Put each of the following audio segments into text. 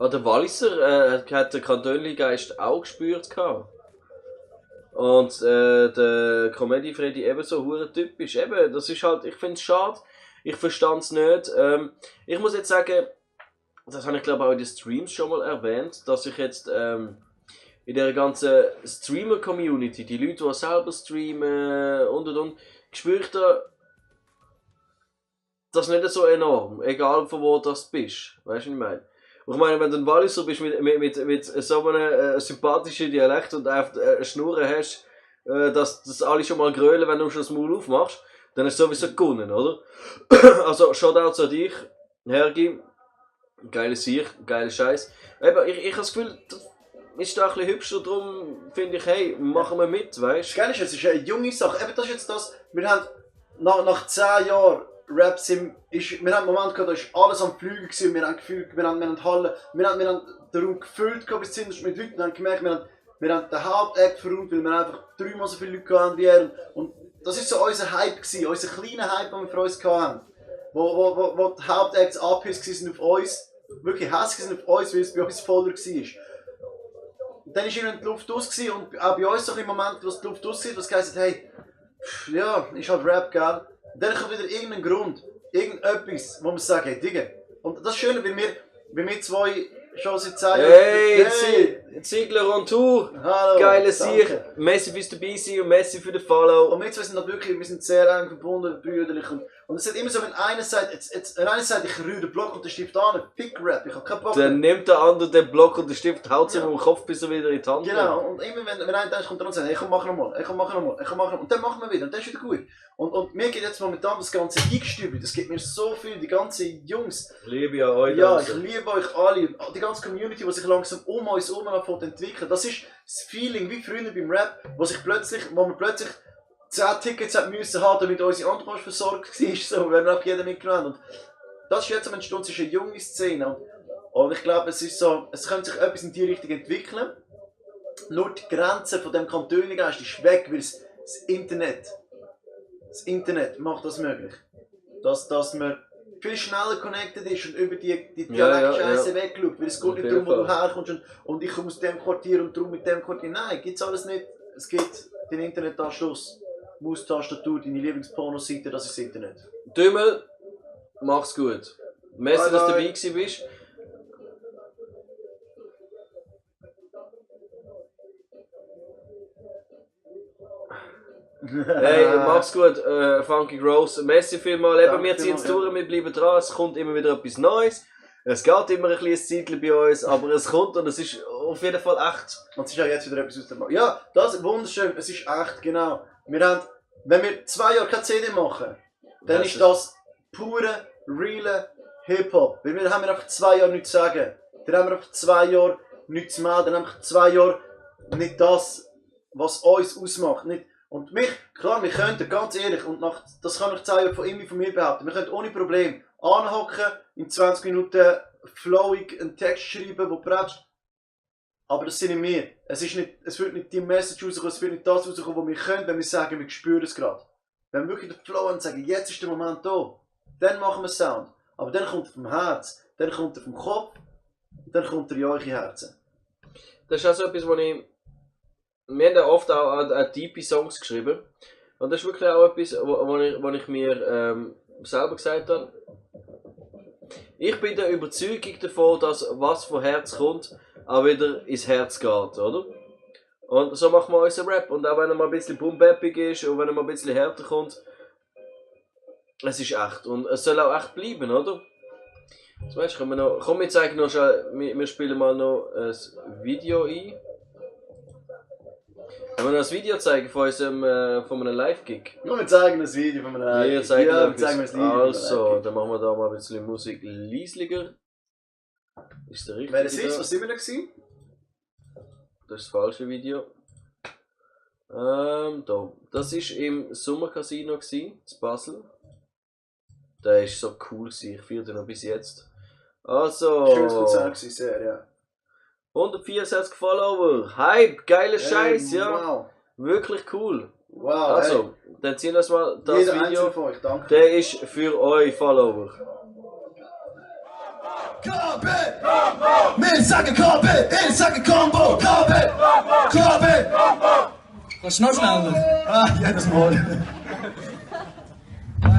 Der Walliser hat den Kantönli-Geist auch gespürt gehabt. Und der Comedy Freddy ebenso hure typisch. Eben, das ist halt, ich finde es schade. Ich verstand es nicht. Ich muss jetzt sagen, das habe ich glaube auch in den Streams schon mal erwähnt, dass ich jetzt in der ganzen Streamer-Community, die Leute, die selber streamen und, spüre ich da das nicht so enorm, egal von wo du bist. Weißt du, was ich meine? Und ich meine, wenn du ein Walliser bist mit so einem sympathischen Dialekt und einfach eine Schnurre hast, dass alle schon mal grölen, wenn du schon das Maul aufmachst, dann ist sowieso gewonnen, oder? Also, Shoutout an dich, Hergi. Geile Sieg, geiler Scheiß. Eben, ich habe das Gefühl, das ist da ein bisschen hübscher, darum finde ich, hey, machen wir mit, weißt du? Geil ist, es ist eine junge Sache. Eben, das ist jetzt das, wir haben nach 10 Jahren Rap wir haben einen Moment gehabt, da war alles am Flügen gewesen, wir haben gefühlt, wir haben Hallen, wir haben den Raum gefüllt bis zuerst mit Leuten und haben gemerkt, wir haben den Hauptakt verräumt, weil wir einfach 3-mal so viele Leute hatten wie er. Und das war so unser Hype gewesen, unser kleiner Hype, den wir für uns hatten. Wo die Hauptakts angepisst waren auf uns, wirklich hässlich sind auf uns, weil es bei uns voller war. Und dann war irgendwann die Luft aus und auch bei uns so im Moment, wo die Luft aus war, was gesagt hat, hey, ja, ist halt Rap, gell? Und dann kommt wieder irgendein Grund, irgendetwas, wo man sagt, hey, Digga. Und das Schöne, weil wir zwei schon seit 10 Jahren... Hey, Ziegler on Tour! Hallo, geile Sieg! Messi fürs dabei sein und Messi für den Follow. Und wir zwei sind halt wirklich, wir sind sehr eng verbunden, brüderlich. Und es ist immer so, wenn einer sagt, ich rühre den Block und den Stift an, Fick Rap, ich hab keinen Bock. Dann nimmt der andere den Block und den Stift, haut ihm im Kopf, bis er wieder in die Hand nimmt. Genau, und immer wenn einer denkt, kommt er und sagt, hey, komm, mach nochmal, und dann machen wir wieder, und dann ist wieder gut. Und mir geht jetzt momentan das ganze Eingestübe, das gibt mir so viel, die ganzen Jungs. Ich liebe euch. Ja, ich liebe euch alle, die ganze Community, die sich langsam um uns herum entwickelt. Das ist das Feeling wie früher beim Rap, wo wir plötzlich 10 Tickets müssen haben, damit unsere Entourage versorgt war, so, wenn wir auch jeder mitgenommen. Und das ist jetzt am Entstehen, es ist eine junge Szene. Und ich glaube, es könnte sich etwas in die Richtung entwickeln. Nur die Grenze von dem Kantönligeist ist weg, weil das Internet macht das möglich. Dass man viel schneller connected ist und über die Dialekt-Scheiße wegschaut. Weil es geht nicht darum, wo du herkommst und ich komme aus dem Quartier und darum mit dem Quartier. Nein, gibt es alles nicht. Es gibt den Internetanschluss, Maustastatur, deine Lieblingspornoseite, das ist das Internet. Dümmel, mach's gut. Merci, dass du dabei gewesen bist. Hey, mach's gut, Funky Gross. Merci vielmals. Eben, wir ziehen es durch, wir bleiben dran. Es kommt immer wieder etwas Neues. Es geht immer ein kleines Zeitchen bei uns, aber es kommt und es ist auf jeden Fall echt. Und es ist auch jetzt wieder etwas aus der Mache. Ja, das ist wunderschön, es ist echt, genau. Wir haben, wenn wir 2 Jahre keine CD machen, dann ist das pure, reale Hip-Hop. Weil wir haben einfach 2 Jahre nichts zu sagen. Dann haben wir einfach 2 Jahre nichts zu melden. Dann haben wir 2 Jahre nicht das, was uns ausmacht. Nicht. Und mich, klar, wir könnten, ganz ehrlich, und das kann ich 2 Jahre von mir behaupten, wir könnten ohne Problem anhocken, in 20 Minuten flowig einen Text schreiben, der prätscht. Aber das sind nicht wir. Es wird nicht die Message rauskommen, es wird nicht das rauskommen, was wir können, wenn wir sagen, wir spüren es gerade. Wenn wir wirklich den Flow haben und sagen, jetzt ist der Moment da, dann machen wir Sound. Aber dann kommt er vom Herz, dann kommt er vom Kopf, dann kommt er in eure Herzen. Das ist auch so etwas, wir haben ja oft auch tiefe Songs geschrieben. Und das ist wirklich auch etwas, wo ich mir selber gesagt habe. Ich bin der Überzeugung davon, dass was vom Herz kommt, auch wieder ins Herz geht, oder? Und so machen wir unseren Rap. Und auch wenn er mal ein bisschen boom-bappig ist und wenn er mal ein bisschen härter kommt, es ist echt. Und es soll auch echt bleiben, oder? Das weißt, komm, wir zeigen noch schnell, wir spielen mal noch ein Video ein. Wenn wir noch ein Video zeigen von einem Live-Gig? Nur wir zeigen ein Video von einem Live-Gig. Wir zeigen ein Video. Also, dann machen wir da mal ein bisschen Musik leislicher. Ist der richtige? Welches ist? Was sind wir da gewesen? Das ist das falsche Video. Da. Das war im Sommercasino in Basel. Der war so cool, ich fühle den noch bis jetzt. Also. Schönes Konzert gewesen, sehr, ja. 164 Follower, Hype, geiler Scheiß, ja. Wow. Wirklich cool. Wow. Also, dann ziehen wir mal das Jeder Video. von euch, danke. Der ist für euch Follower. KB! Wir sagen KB! Ich sage Combo! KB! KB! Kannst du noch schneller? Ah, jedes Mal.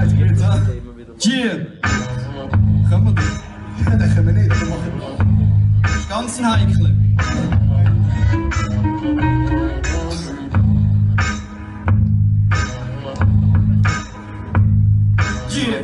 Jetzt geht's an. Immer wieder mal. Hier! Können wir das? Den können wir nicht, aber machen wir. Das ist ganz ein Heikler. Yeah!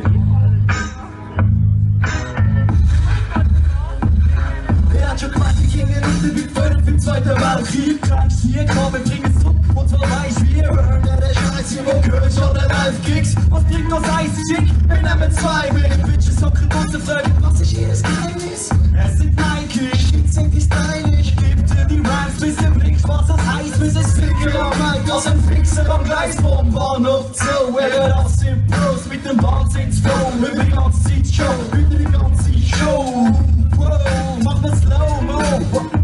Er hat schon gemeint, die gingen runter wie 5 im Zweiten Weltkrieg. Kannst hier kommen, bringen es um und so weiß wie ihr hören. Der Scheiß hier, wo gehört schon der Live-Kicks. Was bringt uns Eis-Chick? Wir nehmen 2 mit Bitches, hocken uns und fragen, was ist hier das Geheimnis? Es sind Nike, Shit sind die stylisch. Gib dir die Rhymes, bis ihr blinkt, was das heißt. Bis es Finger am Mike, aus einem Fixer am Gleis vom Bahnhof Zoo. Er hat sind Pros mit dem Wahnsinnsflow. Über die ganze Zeit Show, über die ganze Show. Wow, mach das Slow-Mo.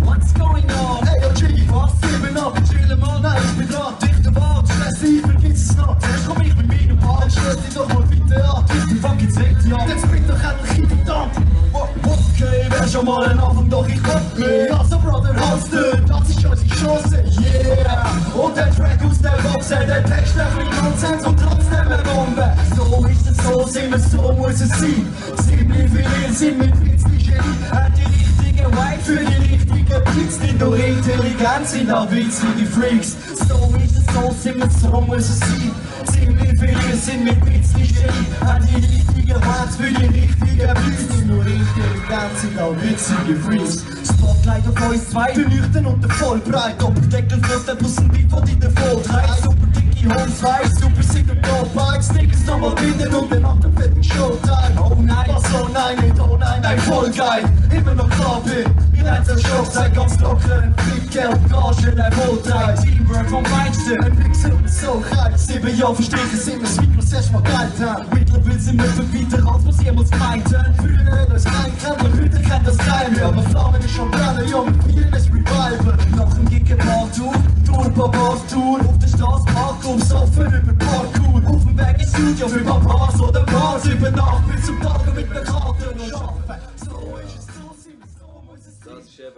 What's going on? Hey, OG, was? 7 ab, chillen mal. Nein, ich bin dran, dichte Wart, stressig, vergiss es noch. Zuerst komm ich mit meinem Part, stell dich doch mal bitte an. Ich bin fucking zweite Jahr, jetzt bringt doch endlich in die Tante. Okay, wär schon mal ein Anfang, doch ich komm mit. Also, Brother, halt's nicht, das ist unsere Chance, yeah. Und der Track aus der Box, der Text, der bringt Nonsens und trotzdem eine Bombe. So ist es, so sind wir, so muss es sein. Ziemlich viel sind mit Witzlich Genie. Hat die richtige Vibe für die richtigen Beats. Nicht nur intelligent, sind auch witzige Freaks. So ist es, so sind wir, so muss es sein. Ziemlich viele sind mit Witzlich Genie. Hat die richtigen Vibes für die richtigen Beats. Nicht nur intelligent, sind auch witzige Freaks. Spotlight auf uns zwei, der nüchtern und der vollbreit. Doppeldecker fährt der Bus ein Beat, wo die der Volltreibt. Super dicke Homes weiß, super sick und Top-Bikes. Snickers nochmal binden und dann ab der fetten Showtime. Oh nein, was oh nein, nicht oh nein, nein, voll geil. Immer noch klar bin, wie nennt der Show, sei ganz locker. Ein Flickgeld, Gage, der Volltreibt. Teamwork vom Feinsten, ein Mixer und so geil. 7 Jahre verstrichen sind wir, das Mikros erstmal geil haben. Mittlerweile sind wir verbieter, als was jemals meinten. Früher hat das kein Kämpfer, heute kennt das kein mehr. Aber Flammen ist schon brennen, ja, mit vielen ist Revival. Nach dem Gig ein Partour, durch ein paar Partour. Auf der Straße Parkour, saufen über Parkour. Auf dem Weg ins Studio, über Bars oder Bars. Über Nacht bis zum Tag mit einer Karte und arbeiten. So ist es, so sind wir, so muss es sein. Das ist eben.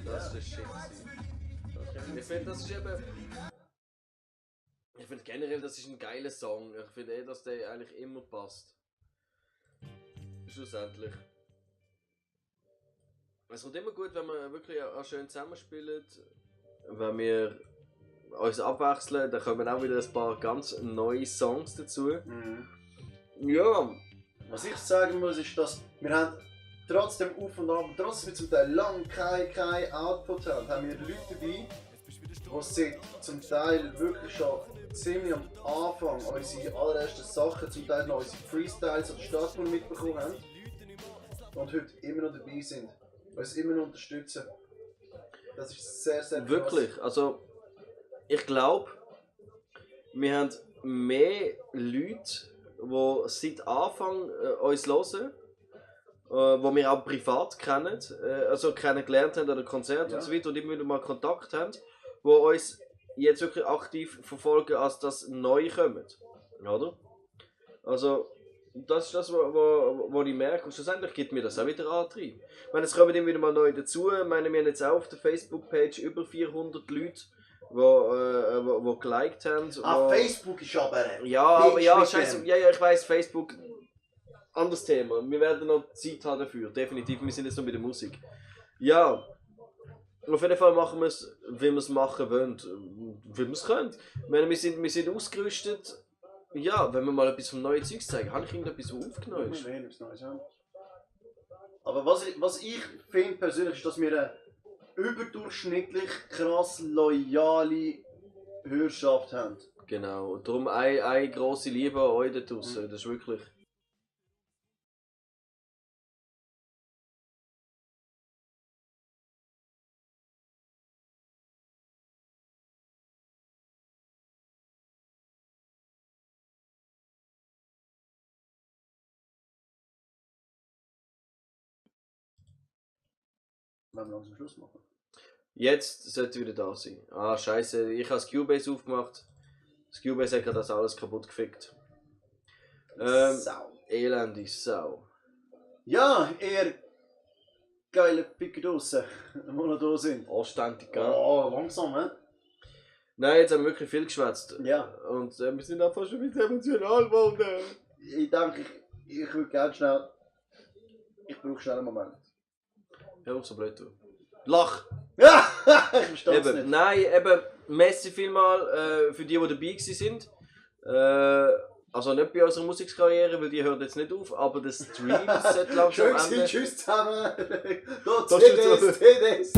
Das ist der Shit. Ich finde, das ist eben. Ich finde generell, das ist ein geiler Song. Ich finde eh, dass der eigentlich immer passt. Schlussendlich. Es kommt immer gut, wenn wir wirklich auch schön zusammenspielen. Wenn wir uns abwechseln, dann kommen auch wieder ein paar ganz neue Songs dazu. Ja. Was ich sagen muss, ist, dass wir haben trotzdem auf und ab, trotzdem wir zum Teil lang kein Output haben wir Leute dabei, die sich zum Teil wirklich schon ziemlich am Anfang unsere allerersten Sachen, zum Teil noch unsere Freestyles oder Starttour mitbekommen haben und heute immer noch dabei sind, uns immer noch unterstützen. Das ist sehr, sehr krass. Wirklich, also ich glaube, wir haben mehr Leute, die seit Anfang uns hören, die wir auch privat kennen, also kennengelernt haben an den Konzerten und so weiter und immer wieder mal Kontakt haben, die uns jetzt wirklich aktiv verfolgen, als das neu kommt. Oder? Also, das ist das, was ich merke. Und schlussendlich gibt mir das auch wieder Antrieb. Ich meine, es kommen immer wieder mal neu dazu. Ich meine, wir haben jetzt auch auf der Facebook-Page über 400 Leute, die geliked haben. Facebook ist aber ja, aber ja, scheiße. Ja, ich weiss, Facebook. Anderes Thema. Wir werden noch Zeit haben dafür. Definitiv. Wir sind jetzt noch bei der Musik. Ja. Auf jeden Fall machen wir es, wie wir es machen wollen. Wie wir es können. Ich meine, wir sind ausgerüstet. Ja, wenn wir mal etwas vom neuen Zeugs zeigen, habe ich irgendetwas aufgenommen. Aber was ich finde persönlich ist, dass wir eine überdurchschnittlich krass loyale Hörerschaft haben. Genau, und darum eine grosse Liebe an euch da draussen. Das ist wirklich. Wenn wir langsam Schluss machen. Jetzt sollte wieder da sein. Ah, scheiße, ich habe das Cubase aufgemacht. Das Cubase hat gerade das alles kaputt gefickt. Sau. Elende Sau. Ja, eher geile Picker draussen, die noch da sind. Anständig, gell? Oh, langsam, hä? Nein, jetzt haben wir wirklich viel geschwätzt. Ja. Und wir sind auch fast schon ein bisschen emotional geworden. Ich denke, ich würde gerne schnell... Ich brauche schnell einen Moment. Hör auf so blöd zu. Lach! Ja, ich verstehe es Eben, nicht. nein, eben, merci vielmal für die dabei gewesen sind. Also nicht bei unserer Musikkarriere, weil die hört jetzt nicht auf, aber der Stream sollte langsam Schön gewesen, enden. tschüss zusammen. Da Das ist CDs, CDs.